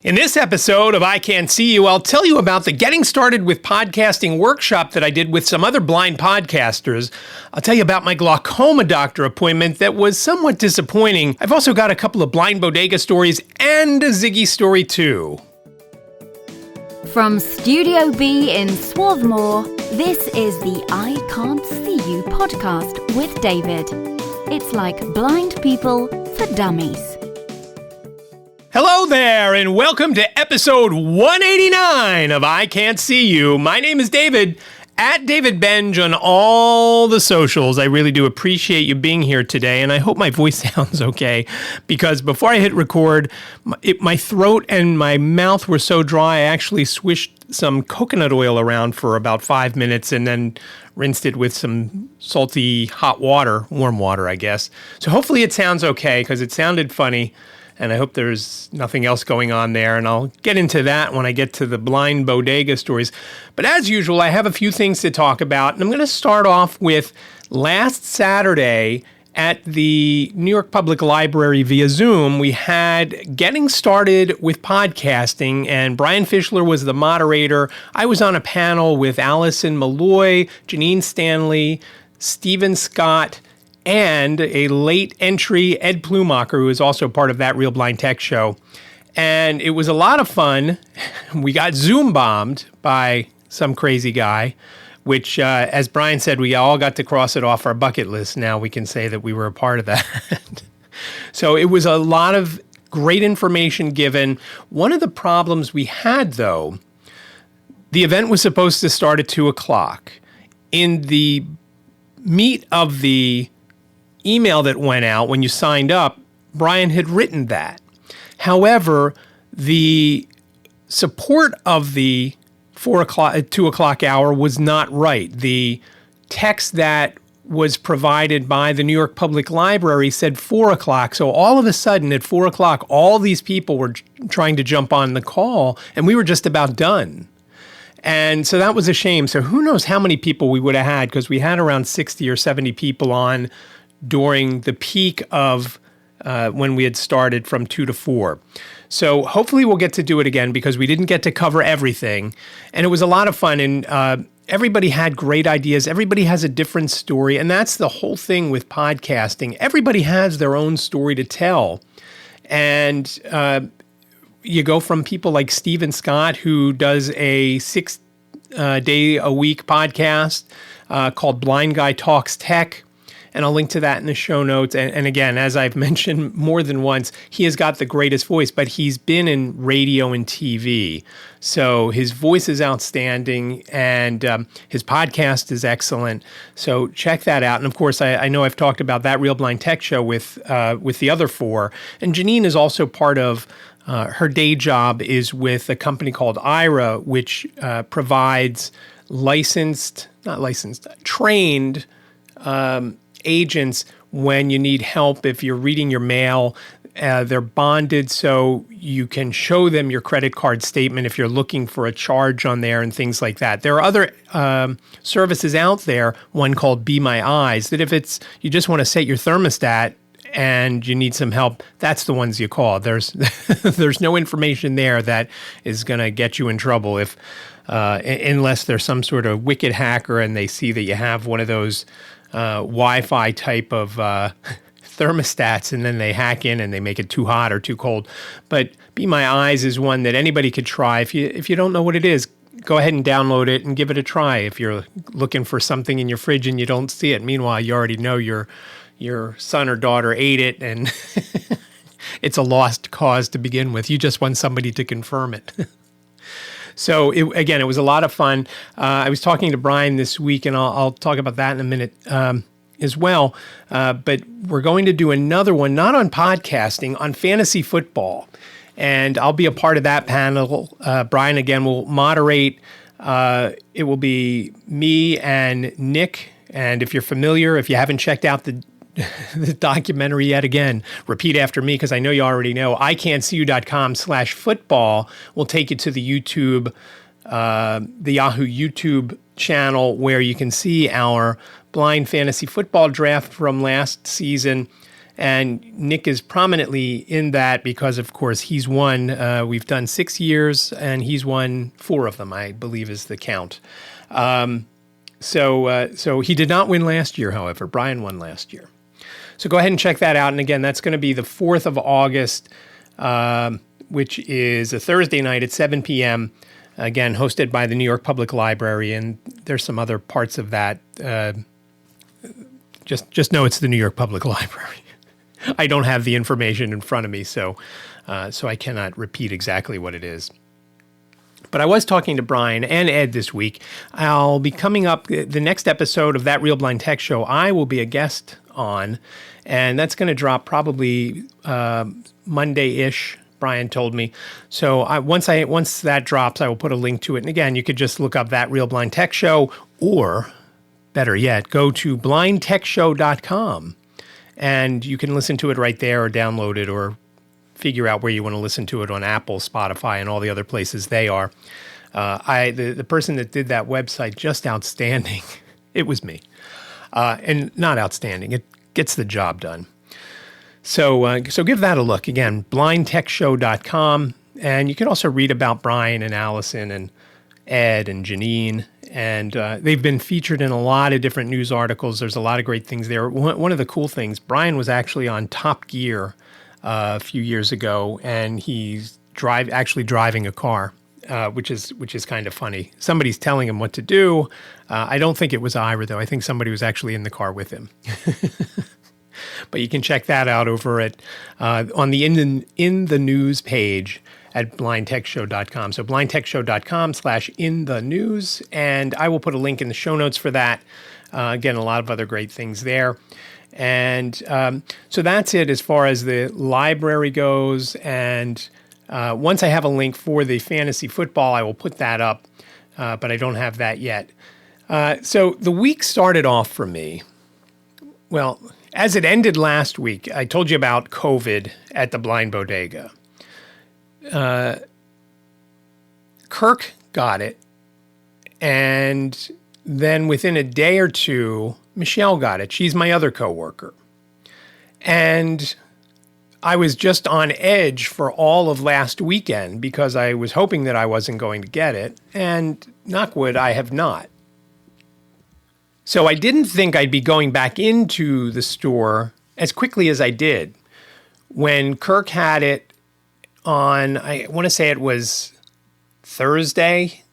In this episode of iCantCU, I'll tell you about the Getting Started with Podcasting workshop that I did with some other blind podcasters. I'll tell you about my glaucoma doctor appointment that was somewhat disappointing. I've also got a couple of blind Bodega stories and a Ziggy story too. From Studio B in Swarthmore, this is the iCantCU podcast with David. It's like blind people for dummies. Hello there, and welcome to episode 189 of iCantCU. My name is David, at David Benj on all the socials. I really do appreciate you being here today, and I hope my voice sounds okay, because before I hit record, my throat and my mouth were so dry, I actually swished some coconut oil around for about 5 minutes and then rinsed it with some salty hot water, warm water, I guess. So hopefully it sounds okay, because it sounded funny. And I hope there's nothing else going on there. And I'll get into that when I get to the blind Bodega stories. But as usual, I have a few things to talk about. And I'm going to start off with last Saturday at the New York Public Library via Zoom. We had Getting Started with Podcasting, and Brian Fischler was the moderator. I was on a panel with Allison Malloy, Janine Stanley, Stephen Scott, and a late entry, Ed Plumacher, who is also part of that Real Blind Tech show. And it was a lot of fun. We got Zoom bombed by some crazy guy, which, as Brian said, we all got to cross it off our bucket list. Now we can say that we were a part of that. So it was a lot of great information given. One of the problems we had, though, the event was supposed to start at 2 o'clock. In the meat of the email that went out when you signed up, Brian had written that. However, the support of the 2 o'clock hour was not right. The text that was provided by the New York Public Library said 4 o'clock. So all of a sudden at 4 o'clock, all these people were trying to jump on the call, and we were just about done. And so that was a shame. So who knows how many people we would have had, because we had around 60 or 70 people on during the peak of when we had started from 2 to 4. So hopefully we'll get to do it again, because we didn't get to cover everything. And it was a lot of fun. And everybody had great ideas. Everybody has a different story. And that's the whole thing with podcasting. Everybody has their own story to tell. And you go from people like Stephen Scott, who does a 6-day-a-week podcast called Blind Guy Talks Tech. And I'll link to that in the show notes. And again, as I've mentioned more than once, he has got the greatest voice, but he's been in radio and TV. So his voice is outstanding, and his podcast is excellent. So check that out. And of course, I know I've talked about that Real Blind Tech show with the other four. And Janine is also part of her day job is with a company called IRA, which provides trained agents when you need help. If you're reading your mail, they're bonded, so you can show them your credit card statement if you're looking for a charge on there and things like that. There are other services out there, one called Be My Eyes, that if you just want to set your thermostat and you need some help, that's the ones you call. There's no information there that is going to get you in trouble unless there's some sort of wicked hacker and they see that you have one of those Wi-Fi type of thermostats, and then they hack in and they make it too hot or too cold. But Be My Eyes is one that anybody could try. If you don't know what it is, go ahead and download it and give it a try. If you're looking for something in your fridge and you don't see it, meanwhile you already know your son or daughter ate it, and it's a lost cause to begin with. You just want somebody to confirm it. So, it was a lot of fun. I was talking to Brian this week, and I'll talk about that in a minute as well. But we're going to do another one, not on podcasting, on fantasy football. And I'll be a part of that panel. Brian, again, will moderate. It will be me and Nick. And if you haven't checked out the documentary yet, again, repeat after me, because I know you already know. iCantCU.com/football will take you to the YouTube, the Yahoo YouTube channel, where you can see our blind fantasy football draft from last season. And Nick is prominently in that because, of course, he's won. We've done 6 years, and he's won 4 of them, I believe is the count. So he did not win last year, however. Brian won last year. So go ahead and check that out. And again, that's going to be the 4th of August, which is a Thursday night at 7 p.m., again, hosted by the New York Public Library. And there's some other parts of that. Just know it's the New York Public Library. I don't have the information in front of me, so I cannot repeat exactly what it is. But I was talking to Brian and Ed this week. I'll be coming up, the next episode of That Real Blind Tech Show, I will be a guest on, and that's going to drop probably Monday-ish, Brian told me. So once that drops, I will put a link to it. And again, you could just look up That Real Blind Tech Show, or better yet, go to blindtechshow.com. And you can listen to it right there or download it or figure out where you want to listen to it on Apple, Spotify, and all the other places they are. The person that did that website, just outstanding. It was me. And not outstanding. It gets the job done. So give that a look. Again, blindtechshow.com. And you can also read about Brian and Allison and Ed and Janine. And they've been featured in a lot of different news articles. There's a lot of great things there. One of the cool things, Brian was actually on Top Gear a few years ago, and he's actually driving a car, which is kind of funny. Somebody's telling him what to do. I don't think it was Ira, though. I think somebody was actually in the car with him. But you can check that out over at on the in the news page at blindtechshow.com. So blindtechshow.com/in-the-news. And I will put a link in the show notes for that. Again, a lot of other great things there. And so that's it as far as the library goes. And once I have a link for the fantasy football, I will put that up. But I don't have that yet. So the week started off for me. Well, as it ended last week, I told you about COVID at the Blind Bodega. Kirk got it, and then within a day or two, Michelle got it. She's my other coworker. And I was just on edge for all of last weekend because I was hoping that I wasn't going to get it, and knock wood, I have not. So I didn't think I'd be going back into the store as quickly as I did. When Kirk had it on, I want to say it was Thursday,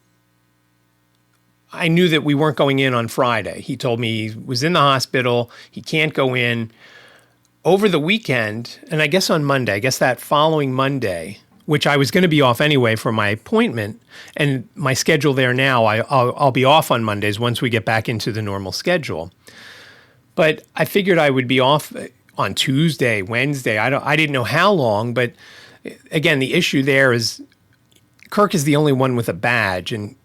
I knew that we weren't going in on Friday. He told me he was in the hospital, he can't go in. Over the weekend, and I guess on Monday, I guess that following Monday, which I was going to be off anyway for my appointment, and my schedule there now, I'll be off on Mondays once we get back into the normal schedule. But I figured I would be off on Tuesday, Wednesday. I didn't know how long, but again, the issue there is Kirk is the only one with a badge, and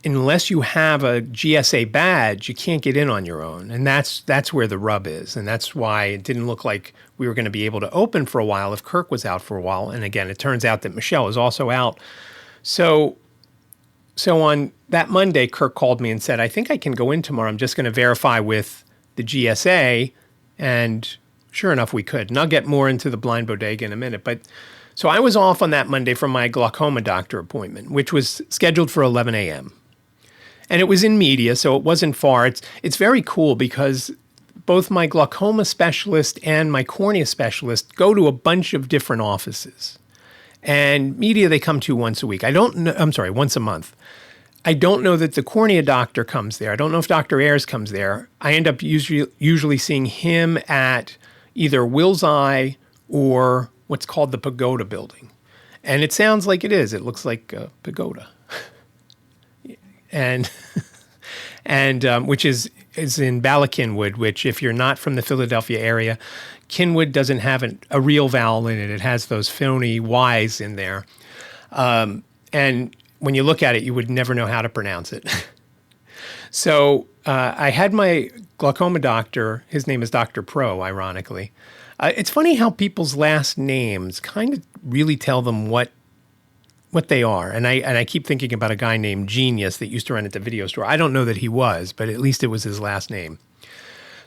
unless you have a GSA badge, you can't get in on your own. And that's where the rub is. And that's why it didn't look like we were going to be able to open for a while if Kirk was out for a while. And again, it turns out that Michelle is also out. So on that Monday, Kirk called me and said, I think I can go in tomorrow. I'm just going to verify with the GSA. And sure enough, we could. And I'll get more into the Blind Bodega in a minute. But so I was off on that Monday from my glaucoma doctor appointment, which was scheduled for 11 a.m. And it was in Media, so it wasn't far. It's very cool because both my glaucoma specialist and my cornea specialist go to a bunch of different offices. And Media, they come to once a week. Once a month. I don't know that the cornea doctor comes there. I don't know if Dr. Ayers comes there. I end up usually seeing him at either Will's Eye or what's called the Pagoda building. And it sounds like it is. It looks like a pagoda. And which is in Bala Kinwood, which if you're not from the Philadelphia area, Kinwood doesn't have a real vowel in it. It has those phony Y's in there. And when you look at it, you would never know how to pronounce it. So I had my glaucoma doctor. His name is Dr. Pro, ironically. It's funny how people's last names kind of really tell them what they are. And I keep thinking about a guy named Genius that used to run at the video store. I don't know that he was, but at least it was his last name.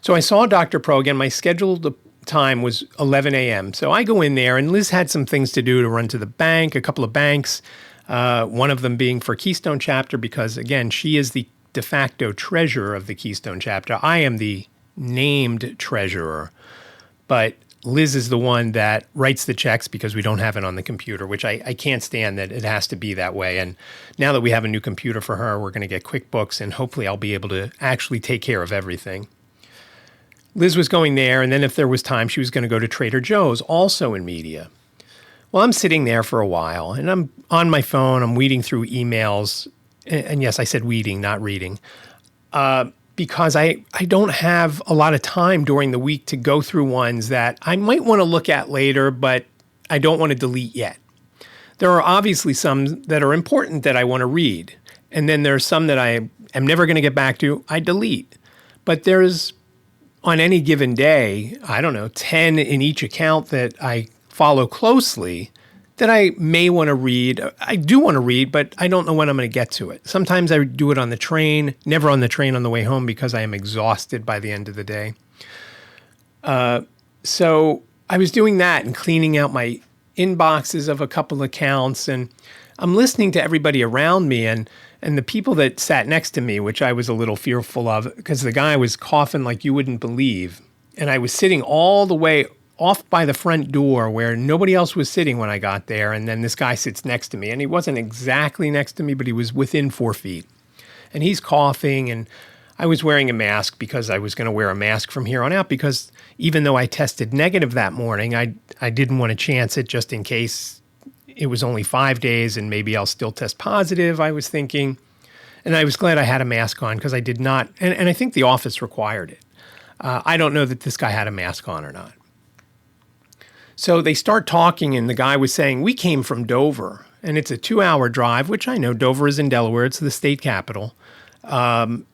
So I saw Dr. Pro again. My scheduled time was 11 a.m. So I go in there, and Liz had some things to do, to run to the bank, a couple of banks, one of them being for Keystone Chapter, because, again, she is the de facto treasurer of the Keystone Chapter. I am the named treasurer, but Liz is the one that writes the checks because we don't have it on the computer, which I can't stand that it has to be that way. And now that we have a new computer for her, we're going to get QuickBooks, and hopefully I'll be able to actually take care of everything. Liz was going there, and then if there was time, she was going to go to Trader Joe's, also in media. Well, I'm sitting there for a while, and I'm on my phone. I'm weeding through emails. And yes, I said weeding, not reading. Because I don't have a lot of time during the week to go through ones that I might want to look at later, but I don't want to delete yet. There are obviously some that are important that I want to read. And then there's some that I am never going to get back to, I delete. But there's, on any given day, I don't know, 10 in each account that I follow closely that I may want to read. I do want to read, but I don't know when I'm going to get to it. Sometimes I do it on the train, never on the train on the way home because I am exhausted by the end of the day. So I was doing that and cleaning out my inboxes of a couple accounts, and I'm listening to everybody around me and the people that sat next to me, which I was a little fearful of because the guy was coughing like you wouldn't believe. And I was sitting all the way off by the front door where nobody else was sitting when I got there. And then this guy sits next to me, and he wasn't exactly next to me, but he was within 4 feet. And he's coughing, and I was wearing a mask because I was going to wear a mask from here on out because even though I tested negative that morning, I didn't want to chance it just in case it was only 5 days and maybe I'll still test positive, I was thinking. And I was glad I had a mask on because I did not, and I think the office required it. I don't know that this guy had a mask on or not. So they start talking, and the guy was saying, we came from Dover, and it's a 2-hour drive, which I know Dover is in Delaware. It's the state capital. And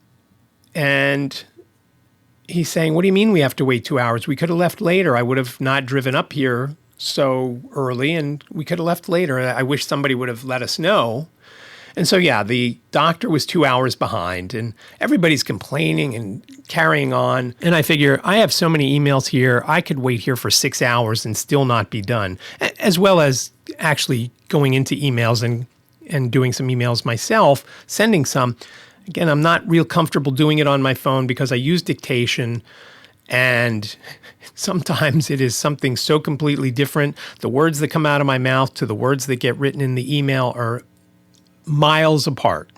he's saying, what do you mean we have to wait 2 hours? We could have left later. I would have not driven up here so early, and we could have left later. I wish somebody would have let us know. And so, yeah, the doctor was 2 hours behind, and everybody's complaining and carrying on. And I figure I have so many emails here, I could wait here for 6 hours and still not be done, as well as actually going into emails and doing some emails myself, sending some. Again, I'm not real comfortable doing it on my phone because I use dictation, and sometimes it is something so completely different. The words that come out of my mouth to the words that get written in the email are miles apart.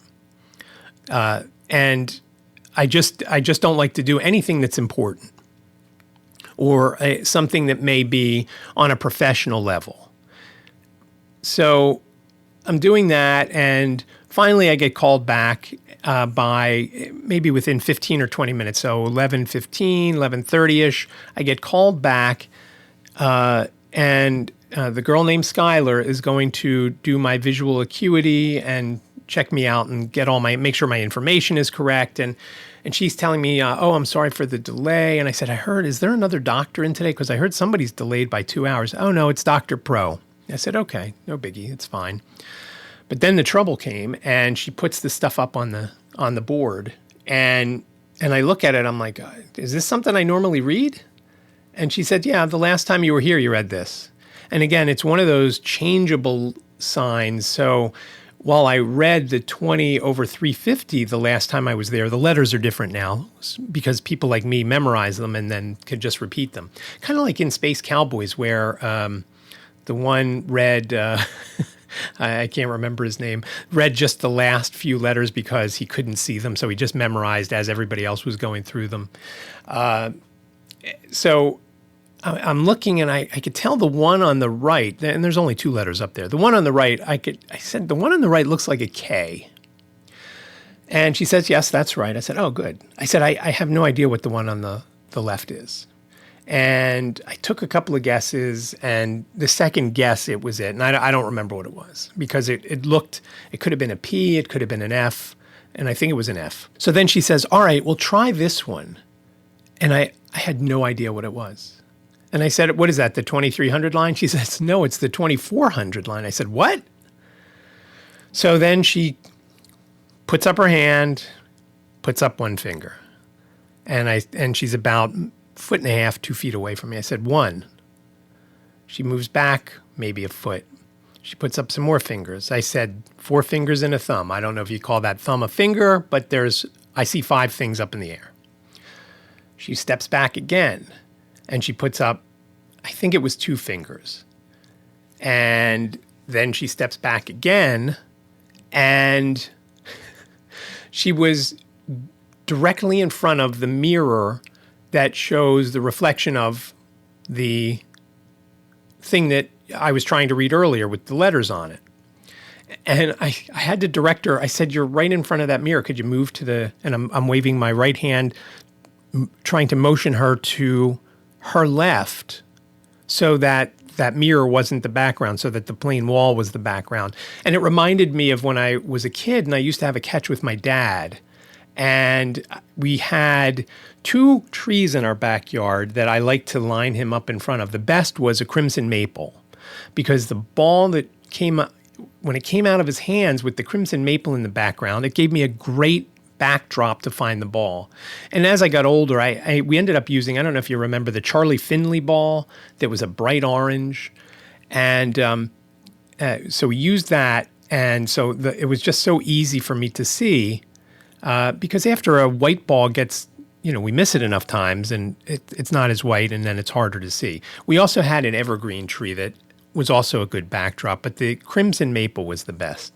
And I just don't like to do anything that's important or something that may be on a professional level. So I'm doing that, and finally I get called back by maybe within 15 or 20 minutes. So 11:15, 11:30-ish, I get called back, and the girl named Skylar is going to do my visual acuity and check me out and make sure my information is correct. And she's telling me, oh, I'm sorry for the delay. And I said, is there another doctor in today? Because I heard somebody's delayed by 2 hours. Oh, no, it's Dr. Pro. I said, okay, no biggie, it's fine. But then the trouble came, and she puts the stuff up on the board. And I look at it, I'm like, is this something I normally read? And she said, yeah, the last time you were here, you read this. And again, it's one of those changeable signs. So while I read the 20/350 the last time I was there, the letters are different now because people like me memorize them and then can just repeat them. Kind of like in Space Cowboys where the one read, I can't remember his name, read just the last few letters because he couldn't see them. So he just memorized as everybody else was going through them. So I'm looking, and I could tell the one on the right, and there's only 2 letters up there. The one on the right, I said, the one on the right looks like a K. And she says, yes, that's right. I said, oh, good. I said, I have no idea what the one on the left is. And I took a couple of guesses, and the second guess, it was it. And I don't remember what it was because it could have been a P, it could have been an F, and I think it was an F. So then she says, all right, well, try this one. And I had no idea what it was. And I said, what is that, the 2300 line? She says, no, it's the 2400 line. I said, what? So then she puts up her hand, puts up one finger. And she's about foot and a half, 2 feet away from me. I said, 1. She moves back maybe a foot. She puts up some more fingers. I said 4 fingers and a thumb. I don't know if you call that thumb a finger, but I see 5 things up in the air. She steps back again, and she puts up, I think it was 2 fingers. And then she steps back again, and she was directly in front of the mirror that shows the reflection of the thing that I was trying to read earlier with the letters on it. And I had to direct her. I said, you're right in front of that mirror. Could you move to the, and I'm waving my right hand, trying to motion her to her left so that that mirror wasn't the background, so that the plain wall was the background. And it reminded me of when I was a kid and I used to have a catch with my dad. And we had 2 trees in our backyard that I liked to line him up in front of. The best was a crimson maple, because the ball that when it came out of his hands with the crimson maple in the background, it gave me a great backdrop to find the ball. And as I got older, we ended up using, I don't know if you remember, the Charlie Finley ball that was a bright orange. And so we used that. And so it was just so easy for me to see, because after a white ball gets, we miss it enough times and it's not as white, and then it's harder to see. We also had an evergreen tree that was also a good backdrop, but the crimson maple was the best.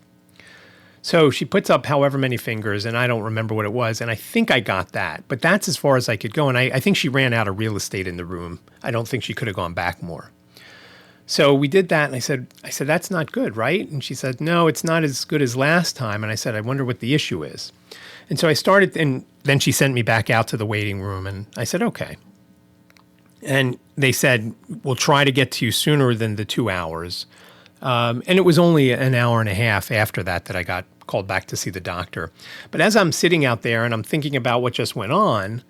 So she puts up however many fingers, and I don't remember what it was, and I think I got that. But that's as far as I could go, and I think she ran out of real estate in the room. I don't think she could have gone back more. So we did that, and I said, that's not good, right? And she said, no, it's not as good as last time. And I said, I wonder what the issue is. And so I started, and then she sent me back out to the waiting room, and I said, okay. And they said, we'll try to get to you sooner than the 2 hours. And it was only an hour and a half after that I got called back to see the doctor. But as I'm sitting out there and I'm thinking about what just went on,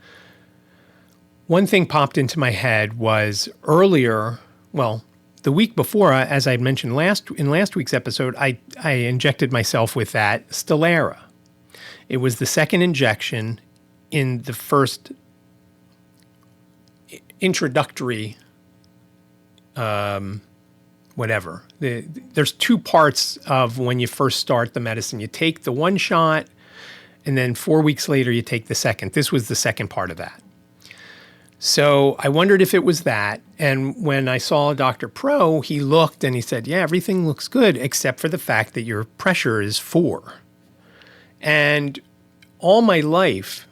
one thing popped into my head was earlier, the week before, as I mentioned in last week's episode, I injected myself with that Stelara. It was the second injection in the first introductory whatever. There's 2 parts of when you first start the medicine. You take the 1 shot, and then 4 weeks later you take the second. This was the second part of that. So I wondered if it was that. And when I saw Dr. Pro, he looked and he said, yeah, everything looks good except for the fact that your pressure is 4. And all my life,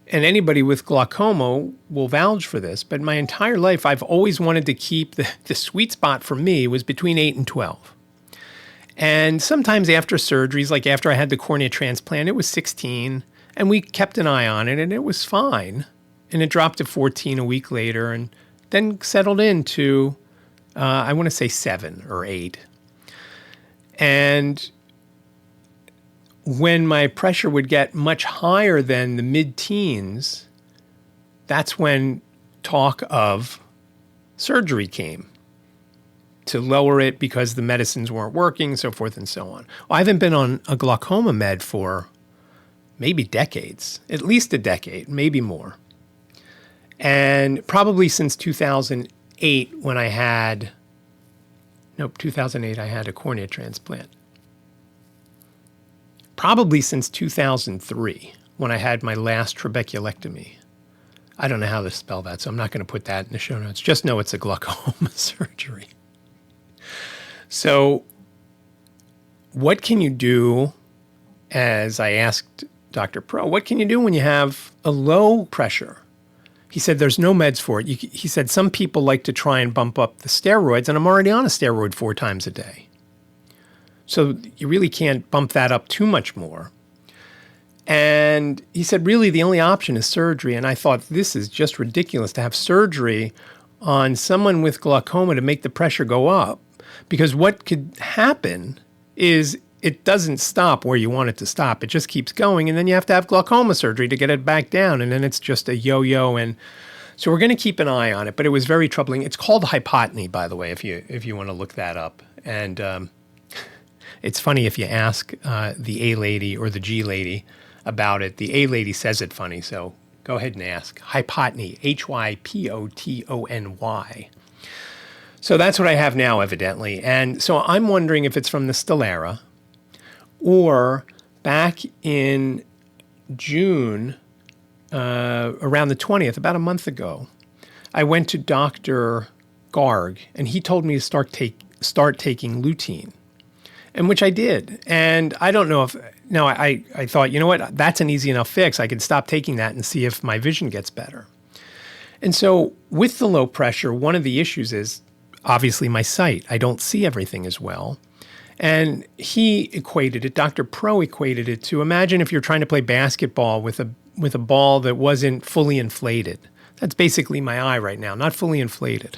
and anybody with glaucoma will vouch for this, but my entire life I've always wanted to keep the sweet spot for me was between 8 and 12. And sometimes after surgeries, like after I had the cornea transplant, it was 16, and we kept an eye on it, and it was fine. And it dropped to 14 a week later, and then settled into, I want to say 7 or 8. And when my pressure would get much higher than the mid-teens, that's when talk of surgery came to lower it because the medicines weren't working, so forth and so on. Well, I haven't been on a glaucoma med for maybe decades, at least a decade, maybe more. And probably since 2008 when 2008 I had a cornea transplant. Probably since 2003, when I had my last trabeculectomy. I don't know how to spell that, so I'm not going to put that in the show notes. Just know it's a glaucoma surgery. So what can you do, as I asked Dr. Pro, what can you do when you have a low pressure? He said there's no meds for it. He said some people like to try and bump up the steroids, and I'm already on a steroid 4 times a day. So you really can't bump that up too much more. And he said, really, the only option is surgery. And I thought, this is just ridiculous to have surgery on someone with glaucoma to make the pressure go up. Because what could happen is it doesn't stop where you want it to stop. It just keeps going. And then you have to have glaucoma surgery to get it back down. And then it's just a yo-yo. And so we're going to keep an eye on it. But it was very troubling. It's called hypotony, by the way, if you want to look that up. And it's funny if you ask the A lady or the G lady about it. The A lady says it funny, so Go ahead and ask. Hypotony, Hypotony. So that's what I have now, evidently. And so I'm wondering if it's from the Stellara, or back in June, around the 20th, about a month ago, I went to Dr. Garg, and he told me to start taking lutein, and which I did. And I don't know if, no, I thought, you know what, that's an easy enough fix. I can stop taking that and see if my vision gets better. And so with the low pressure, one of the issues is obviously my sight. I don't see everything as well. And he equated it, Dr. Pro equated it to, imagine if you're trying to play basketball with a ball that wasn't fully inflated. That's basically my eye right now, not fully inflated.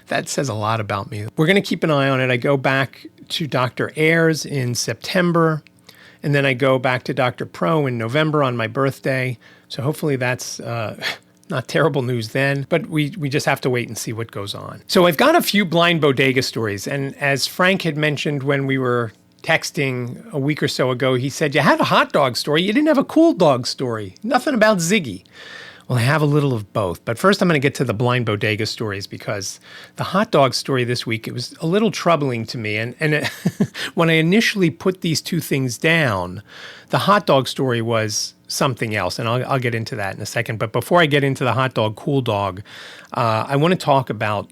That says a lot about me. We're going to keep an eye on it. I go back to Dr. Ayers in September, and then I go back to Dr. Pro in November on my birthday. So hopefully that's not terrible news then, but we just have to wait and see what goes on. So I've got a few blind bodega stories, and as Frank had mentioned when we were texting a week or so ago, he said, you had a hot dog story, you didn't have a cool dog story, nothing about Ziggy. Well, I have a little of both, but first I'm going to get to the blind bodega stories, because the hot dog story this week, it was a little troubling to me. And when I initially put these two things down, the hot dog story was something else, and I'll get into that in a second. But before I get into the hot dog, cool dog, I want to talk about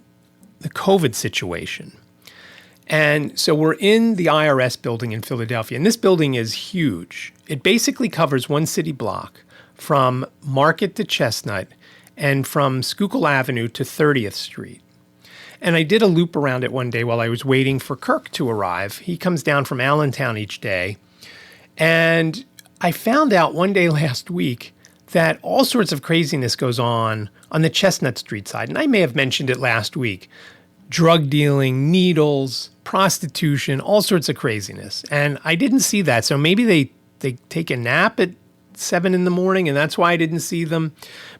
the COVID situation. And so we're in the IRS building in Philadelphia, and this building is huge. It basically covers one city block, from Market to Chestnut, and from Schuylkill Avenue to 30th Street. And I did a loop around it one day while I was waiting for Kirk to arrive. He comes down from Allentown each day. And I found out one day last week that all sorts of craziness goes on the Chestnut Street side. And I may have mentioned it last week. Drug dealing, needles, prostitution, all sorts of craziness. And I didn't see that. So maybe they take a nap at 7 in the morning, and that's why I didn't see them.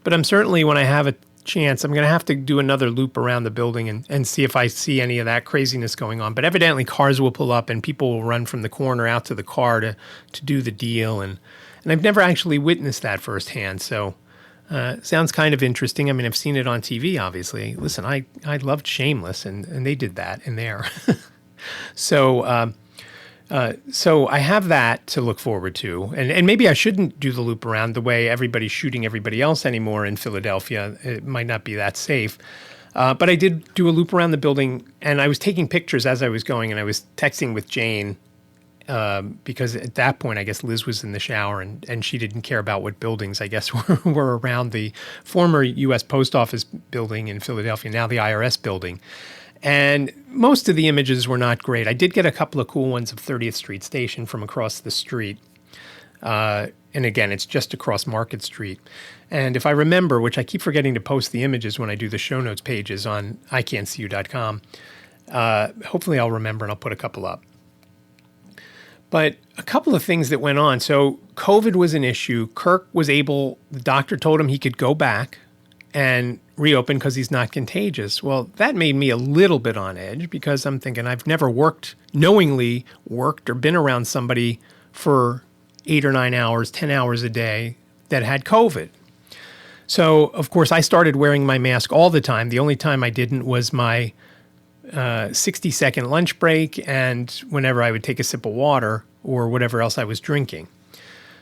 But I'm certainly, when I have a chance, I'm going to have to do another loop around the building and see if I see any of that craziness going on. But evidently cars will pull up and people will run from the corner out to the car to do the deal. And I've never actually witnessed that firsthand. So sounds kind of interesting. I mean, I've seen it on TV, obviously. Listen, I loved Shameless, and they did that in there. So I have that to look forward to. And maybe I shouldn't do the loop around the way everybody's shooting everybody else anymore in Philadelphia. It might not be that safe. But I did do a loop around the building, and I was taking pictures as I was going, and I was texting with Jane because at that point, I guess Liz was in the shower, and she didn't care about what buildings, I guess, were around the former U.S. Post Office building in Philadelphia, now the IRS building. And most of the images were not great. I did get a couple of cool ones of 30th Street Station from across the street. And again, it's just across Market Street. And if I remember, which I keep forgetting to post the images when I do the show notes pages on iCantCU.com, hopefully I'll remember and I'll put a couple up. But a couple of things that went on. So COVID was an issue. Kirk was able, the doctor told him he could go back and reopen because he's not contagious. Well, that made me a little bit on edge, because I'm thinking I've never knowingly worked or been around somebody for 8 or 9 hours, 10 hours a day that had COVID. So, of course, I started wearing my mask all the time. The only time I didn't was my 60-second lunch break and whenever I would take a sip of water or whatever else I was drinking.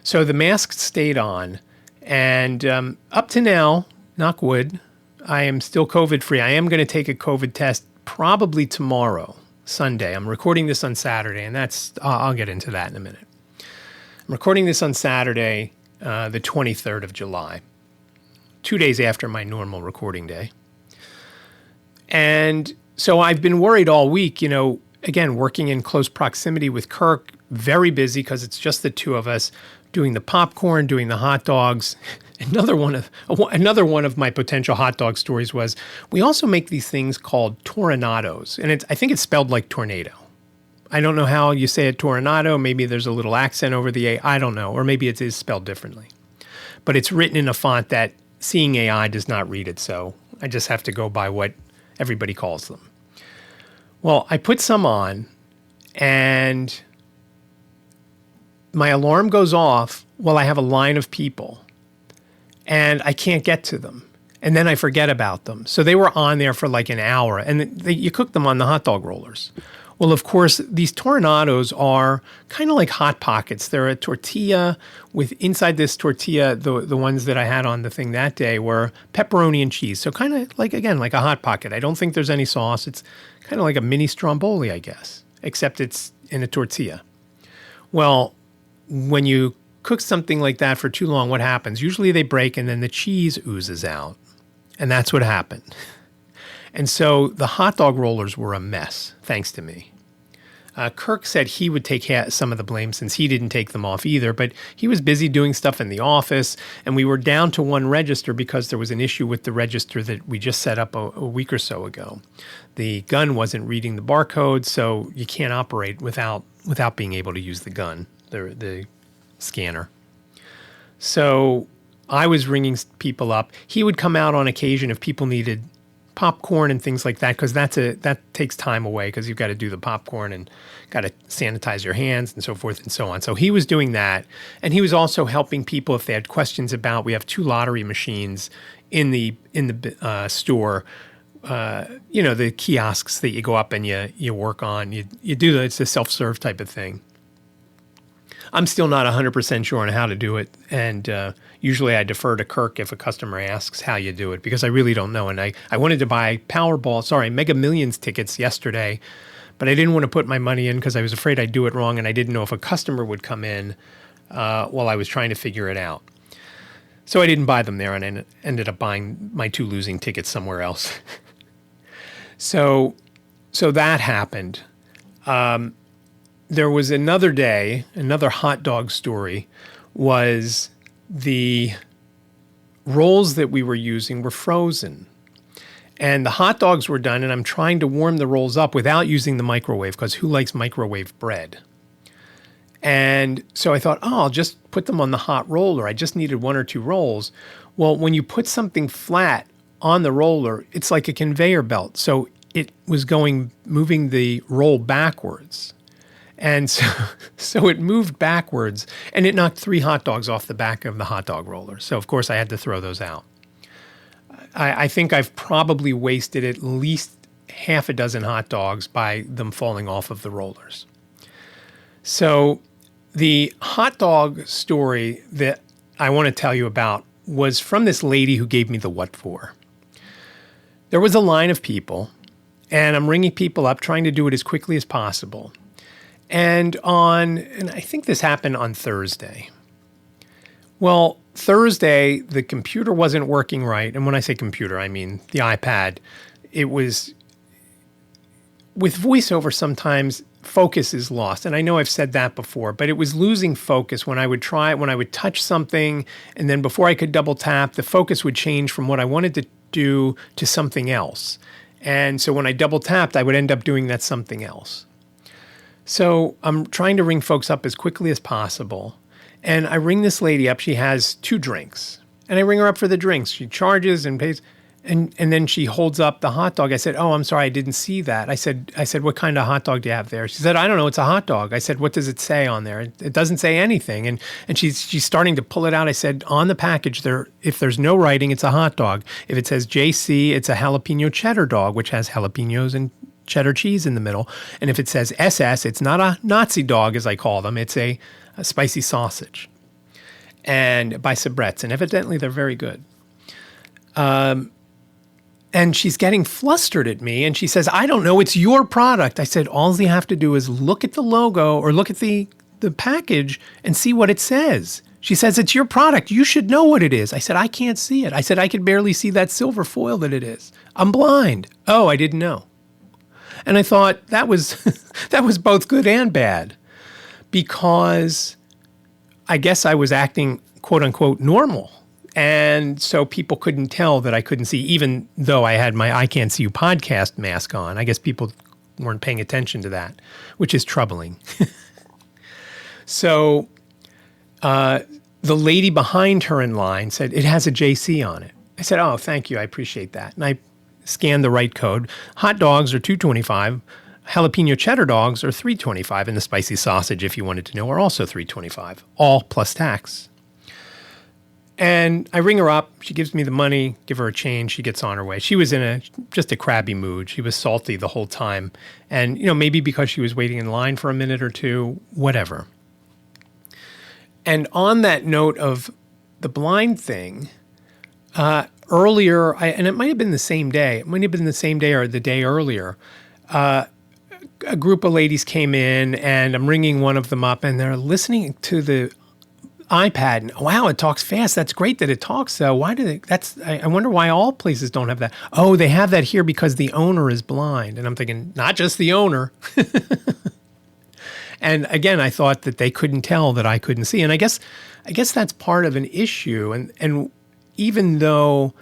So the mask stayed on. And up to now, knock wood, I am still COVID-free. I am going to take a COVID test probably tomorrow, Sunday. I'm recording this on Saturday, and I'll get into that in a minute. I'm recording this on Saturday, the 23rd of July, 2 days after my normal recording day. And so I've been worried all week, again, working in close proximity with Kirk, very busy because it's just the two of us, doing the popcorn, doing the hot dogs. Another one of my potential hot dog stories was we also make these things called tornados, and I think it's spelled like tornado. I don't know how you say it, tornado. Maybe there's a little accent over the A. I don't know, or maybe it is spelled differently. But it's written in a font that seeing AI does not read it, so I just have to go by what everybody calls them. Well, I put some on, and my alarm goes off while I have a line of people. and I can't get to them. And then I forget about them. So they were on there for like an hour, and you cook them on the hot dog rollers. Well, of course, these tornados are kind of like Hot Pockets. They're a tortilla with inside this tortilla, the ones that I had on the thing that day were pepperoni and cheese. So kind of like, again, like a Hot Pocket. I don't think there's any sauce. It's kind of like a mini stromboli, I guess, except it's in a tortilla. Well, when you cook something like that for too long, what happens? Usually they break and then the cheese oozes out. And that's what happened. And so the hot dog rollers were a mess, thanks to me. Kirk said he would take some of the blame since he didn't take them off either, but he was busy doing stuff in the office, and we were down to one register because there was an issue with the register that we just set up a week or so ago. The gun wasn't reading the barcode, so you can't operate without being able to use the gun, the scanner. So I was ringing people up. He would come out on occasion if people needed popcorn and things like that, because that takes time away because you've got to do the popcorn and got to sanitize your hands and so forth and so on. So he was doing that, and he was also helping people if they had questions about. We have 2 lottery machines in the store. The kiosks that you go up and you work on. You do it's a self-serve type of thing. I'm still not 100% sure on how to do it, and usually I defer to Kirk if a customer asks how you do it, because I really don't know. And I wanted to buy Mega Millions tickets yesterday, but I didn't want to put my money in because I was afraid I'd do it wrong, and I didn't know if a customer would come in while I was trying to figure it out. So I didn't buy them there, and I ended up buying my 2 losing tickets somewhere else. So that happened. There was another day, another hot dog story, was the rolls that we were using were frozen. And the hot dogs were done, and I'm trying to warm the rolls up without using the microwave, because who likes microwave bread? And so I thought, I'll just put them on the hot roller. I just needed 1 or 2 rolls. Well, when you put something flat on the roller, it's like a conveyor belt. So it was moving the roll backwards. And so it moved backwards, and it knocked 3 hot dogs off the back of the hot dog roller. So, of course, I had to throw those out. I think I've probably wasted at least half a dozen hot dogs by them falling off of the rollers. So the hot dog story that I want to tell you about was from this lady who gave me the what for. There was a line of people, and I'm ringing people up, trying to do it as quickly as possible. And I think this happened on Thursday. Well, Thursday, the computer wasn't working right. And when I say computer, I mean the iPad. It was, with voiceover, sometimes focus is lost. And I know I've said that before, but it was losing focus when I would touch something, and then before I could double tap, the focus would change from what I wanted to do to something else. And so when I double tapped, I would end up doing that something else. So I'm trying to ring folks up as quickly as possible. And I ring this lady up. She has 2 drinks. And I ring her up for the drinks. She charges and pays. And then she holds up the hot dog. I said, I'm sorry, I didn't see that. I said, what kind of hot dog do you have there? She said, I don't know, it's a hot dog. I said, what does it say on there? It doesn't say anything. And she's starting to pull it out. I said, on the package, if there's no writing, it's a hot dog. If it says JC, it's a jalapeno cheddar dog, which has jalapenos and cheddar cheese in the middle. And if it says SS, it's not a Nazi dog, as I call them. It's a spicy sausage, and by Sabret's. And evidently, they're very good. And she's getting flustered at me, and she says, I don't know, it's your product. I said, all you have to do is look at the logo or look at the package and see what it says. She says, it's your product. You should know what it is. I said, I can't see it. I said, I could barely see that silver foil that it is. I'm blind. Oh, I didn't know. And I thought that was both good and bad, because I guess I was acting, quote unquote, normal. And so people couldn't tell that I couldn't see, even though I had my iCantCU podcast mask on. I guess people weren't paying attention to that, which is troubling. So the lady behind her in line said, it has a JC on it. I said, oh, thank you. I appreciate that. And I scanned the right code. Hot dogs are $2.25. Jalapeno cheddar dogs are $3.25. And the spicy sausage, if you wanted to know, are also $3.25, all plus tax. And I ring her up. She gives me the money, give her a change. She gets on her way. She was in just a crabby mood. She was salty the whole time. And, maybe because she was waiting in line for a minute or two, whatever. And on that note of the blind thing, earlier, and it might have been the same day. It might have been the same day or the day earlier. A group of ladies came in, and I'm ringing one of them up, and they're listening to the iPad, and wow, it talks fast. That's great that it talks. Why do they? I wonder why all places don't have that. Oh, they have that here because the owner is blind. And I'm thinking, not just the owner. And again, I thought that they couldn't tell that I couldn't see. And I guess that's part of an issue. And even though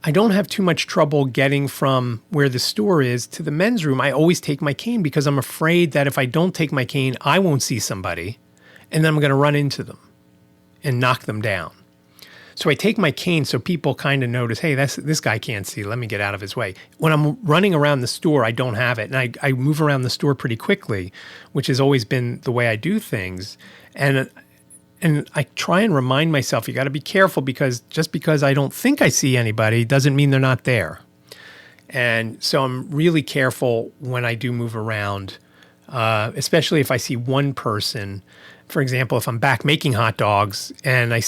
I don't have too much trouble getting from where the store is to the men's room, I always take my cane because I'm afraid that if I don't take my cane, I won't see somebody, and then I'm going to run into them and knock them down. So I take my cane so people kind of notice, hey, this guy can't see. Let me get out of his way. When I'm running around the store, I don't have it. And I move around the store pretty quickly, which has always been the way I do things. And I try and remind myself, you got to be careful because just because I don't think I see anybody doesn't mean they're not there. And so I'm really careful when I do move around, especially if I see one person. For example, if I'm back making hot dogs and I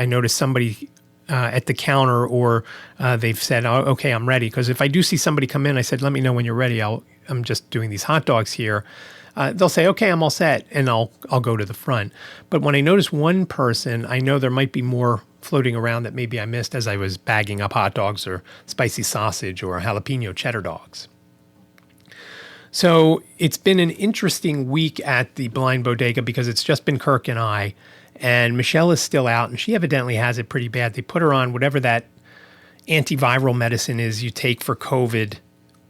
notice somebody at the counter, or they've said, oh, okay, I'm ready. Because if I do see somebody come in, I said, let me know when you're ready. I'm just doing these hot dogs here. They'll say, okay, I'm all set, and I'll go to the front. But when I notice one person, I know there might be more floating around that maybe I missed as I was bagging up hot dogs or spicy sausage or jalapeno cheddar dogs. So it's been an interesting week at the Blind Bodega because it's just been Kirk and I, and Michelle is still out, and she evidently has it pretty bad. They put her on whatever that antiviral medicine is you take for COVID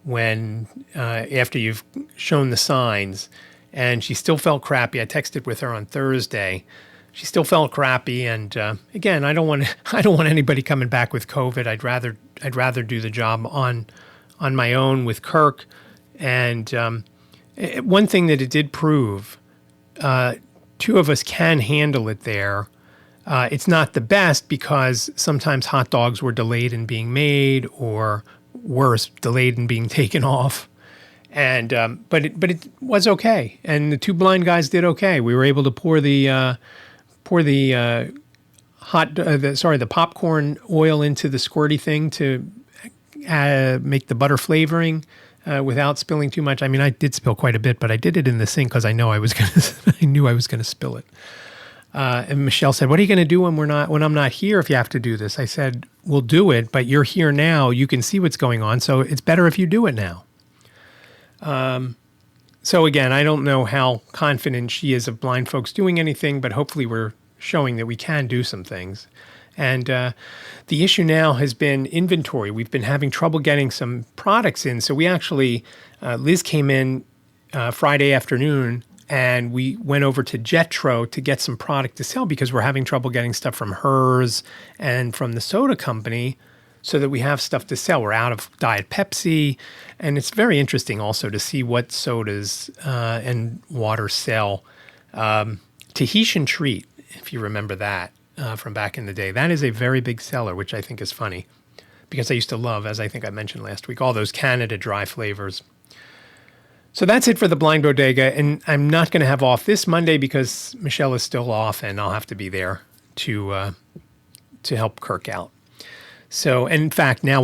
when after you've shown the signs, and she still felt crappy. I texted with her on Thursday. She still felt crappy, and again, I don't want anybody coming back with COVID. I'd rather do the job on my own with Kirk. And one thing that it did prove, two of us can handle it there. It's not the best because sometimes hot dogs were delayed in being made, or worse, delayed in being taken off. And but it was okay, and the two blind guys did okay. We were able to pour the popcorn oil into the squirty thing to make the butter flavoring. Without spilling too much. I mean, I did spill quite a bit, but I did it in the sink because I knew I was gonna spill it. And Michelle said, "What are you gonna do when I'm not here? If you have to do this?" I said, "We'll do it, but you're here now. You can see what's going on, so it's better if you do it now." So again, I don't know how confident she is of blind folks doing anything, but hopefully we're showing that we can do some things. And the issue now has been inventory. We've been having trouble getting some products in. So we actually, Liz came in Friday afternoon, and we went over to Jetro to get some product to sell because we're having trouble getting stuff from hers and from the soda company so that we have stuff to sell. We're out of Diet Pepsi. And it's very interesting also to see what sodas and water sell. Tahitian Treat, if you remember that. From back in the day. That is a very big seller, which I think is funny because I used to love, as I think I mentioned last week, all those Canada Dry flavors. So that's it for the Blind Bodega, and I'm not going to have off this Monday because Michelle is still off, and I'll have to be there to help Kirk out. So, and in fact, now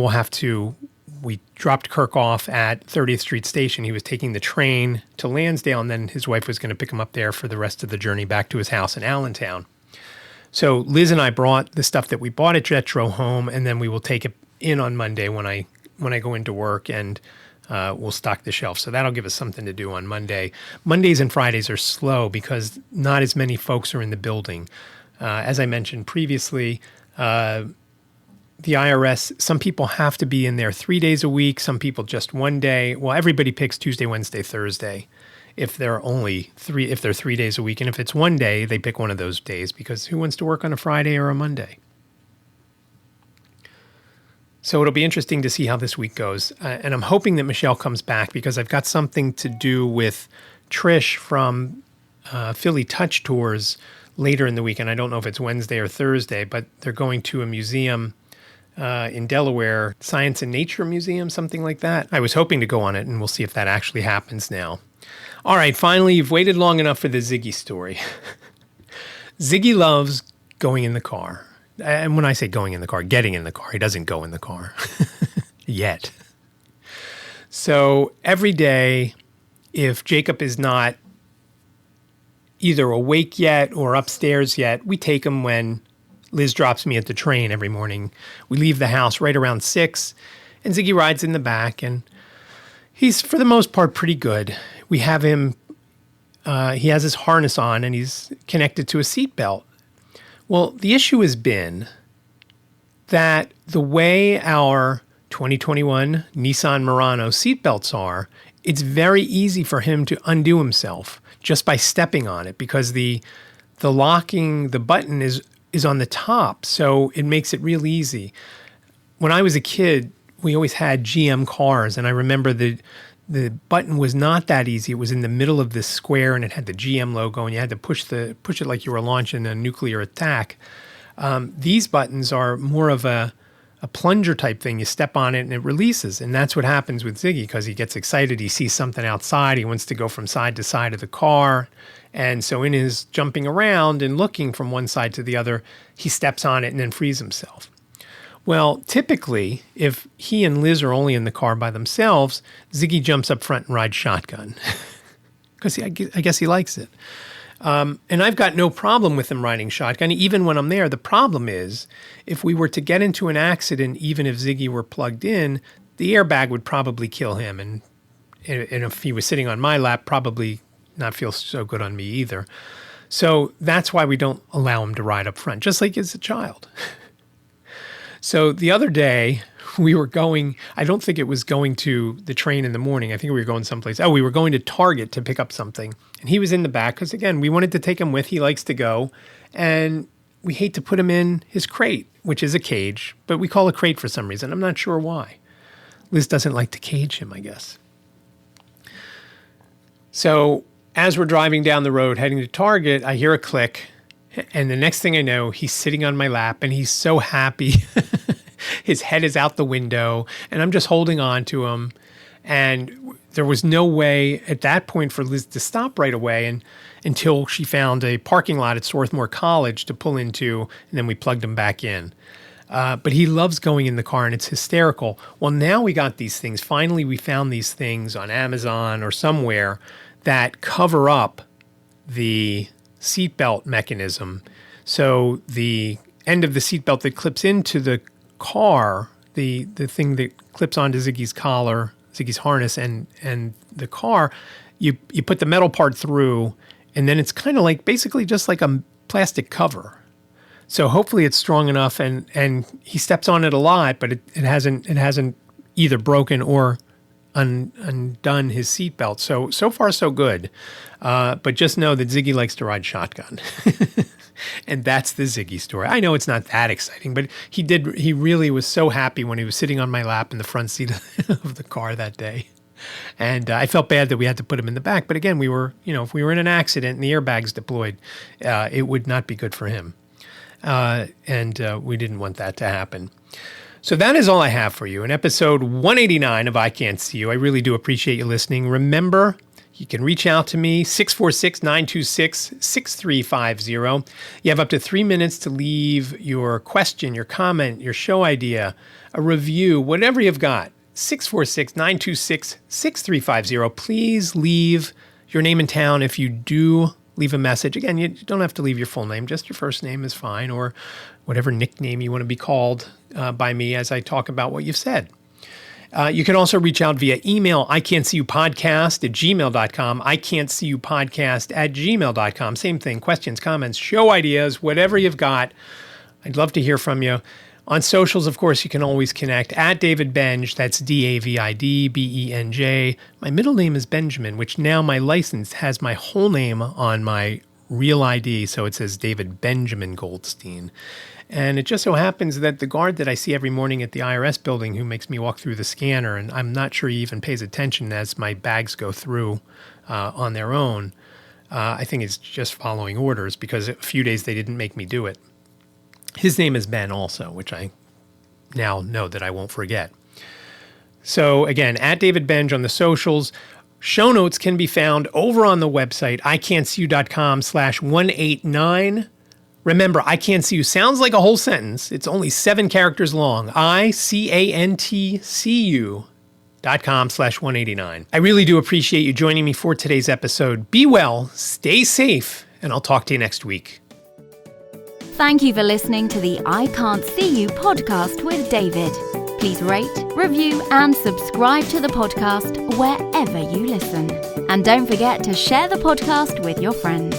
we dropped Kirk off at 30th Street Station. He was taking the train to Lansdale, and then his wife was going to pick him up there for the rest of the journey back to his house in Allentown. So Liz and I brought the stuff that we bought at Jetro home, and then we will take it in on Monday when I go into work, and we'll stock the shelf. So that'll give us something to do on Monday. Mondays and Fridays are slow because not as many folks are in the building. As I mentioned previously, the IRS, some people have to be in there 3 days a week, some people just one day. Well, everybody picks Tuesday, Wednesday, Thursday. If they're 3 days a week. And if it's one day, they pick one of those days because who wants to work on a Friday or a Monday? So it'll be interesting to see how this week goes. And I'm hoping that Michelle comes back because I've got something to do with Trish from Philly Touch Tours later in the week, and I don't know if it's Wednesday or Thursday, but they're going to a museum in Delaware, Science and Nature Museum, something like that. I was hoping to go on it, and we'll see if that actually happens now. All right, finally, you've waited long enough for the Ziggy story. Ziggy loves going in the car. And when I say going in the car, getting in the car. He doesn't go in the car yet. So every day, if Jacob is not either awake yet or upstairs yet, we take him when Liz drops me at the train every morning. We leave the house right around 6, and Ziggy rides in the back, and he's, for the most part, pretty good. We have him, he has his harness on, and he's connected to a seatbelt. Well, the issue has been that the way our 2021 Nissan Murano seatbelts are, it's very easy for him to undo himself just by stepping on it, because the locking, the button is on the top, so it makes it real easy. When I was a kid, we always had GM cars, and I remember the button was not that easy. It was in the middle of this square, and it had the GM logo, and you had to push it like you were launching a nuclear attack. These buttons are more of a plunger type thing. You step on it and it releases, and that's what happens with Ziggy, because he gets excited. He sees something outside. He wants to go from side to side of the car. And so in his jumping around and looking from one side to the other, he steps on it and then frees himself. Well, typically, if he and Liz are only in the car by themselves, Ziggy jumps up front and rides shotgun, because I guess he likes it. And I've got no problem with him riding shotgun, even when I'm there. The problem is, if we were to get into an accident, even if Ziggy were plugged in, the airbag would probably kill him. And if he was sitting on my lap, probably not feel so good on me either. So that's why we don't allow him to ride up front, just like as a child. So the other day, we were going, I don't think it was going to the train in the morning. I think we were going someplace. Oh, we were going to Target to pick up something. And he was in the back because, again, we wanted to take him with. He likes to go. And we hate to put him in his crate, which is a cage. But we call it crate for some reason. I'm not sure why. Liz doesn't like to cage him, I guess. So as we're driving down the road heading to Target, I hear a click. And the next thing I know, he's sitting on my lap and he's so happy. His head is out the window and I'm just holding on to him. And there was no way at that point for Liz to stop right away until she found a parking lot at Swarthmore College to pull into, and then we plugged him back in. But he loves going in the car and it's hysterical. Well, now we got these things. Finally, we found these things on Amazon or somewhere that cover up the seatbelt mechanism. So the end of the seatbelt that clips into the car, the thing that clips onto Ziggy's collar, Ziggy's harness and the car, you put the metal part through, and then it's kind of like basically just like a plastic cover. So hopefully it's strong enough, and he steps on it a lot, but it hasn't either broken or undone his seatbelt. So far so good. But just know that Ziggy likes to ride shotgun. And that's the Ziggy story. I know it's not that exciting, but he really was so happy when he was sitting on my lap in the front seat of the car that day. And I felt bad that we had to put him in the back. But again, if we were in an accident and the airbag's deployed, it would not be good for him. And we didn't want that to happen. So that is all I have for you in episode 189 of iCantCU. I really do appreciate you listening. Remember, you can reach out to me, 646-926-6350. You have up to 3 minutes to leave your question, your comment, your show idea, a review, whatever you've got. 646-926-6350. Please leave your name and town if you do leave a message. Again, you don't have to leave your full name. Just your first name is fine, or whatever nickname you want to be called by me as I talk about what you've said. You can also reach out via email, iCantCUpodcast@gmail.com, iCantCUpodcast@gmail.com. Same thing, questions, comments, show ideas, whatever you've got. I'd love to hear from you. On socials, of course, you can always connect at David Benj. That's DavidBenj. My middle name is Benjamin, which now my license has my whole name on my real ID. So it says David Benjamin Goldstein. And it just so happens that the guard that I see every morning at the IRS building who makes me walk through the scanner, and I'm not sure he even pays attention as my bags go through on their own, I think it's just following orders because a few days they didn't make me do it. His name is Ben also, which I now know that I won't forget. So again, at David Benj on the socials. Show notes can be found over on the website, iCantCU.com/189. Remember, iCantCU sounds like a whole sentence. It's only 7 characters long. iCantCU.com/189. I really do appreciate you joining me for today's episode. Be well, stay safe, and I'll talk to you next week. Thank you for listening to the I Can't See You podcast with David. Please rate, review, and subscribe to the podcast wherever you listen. And don't forget to share the podcast with your friends.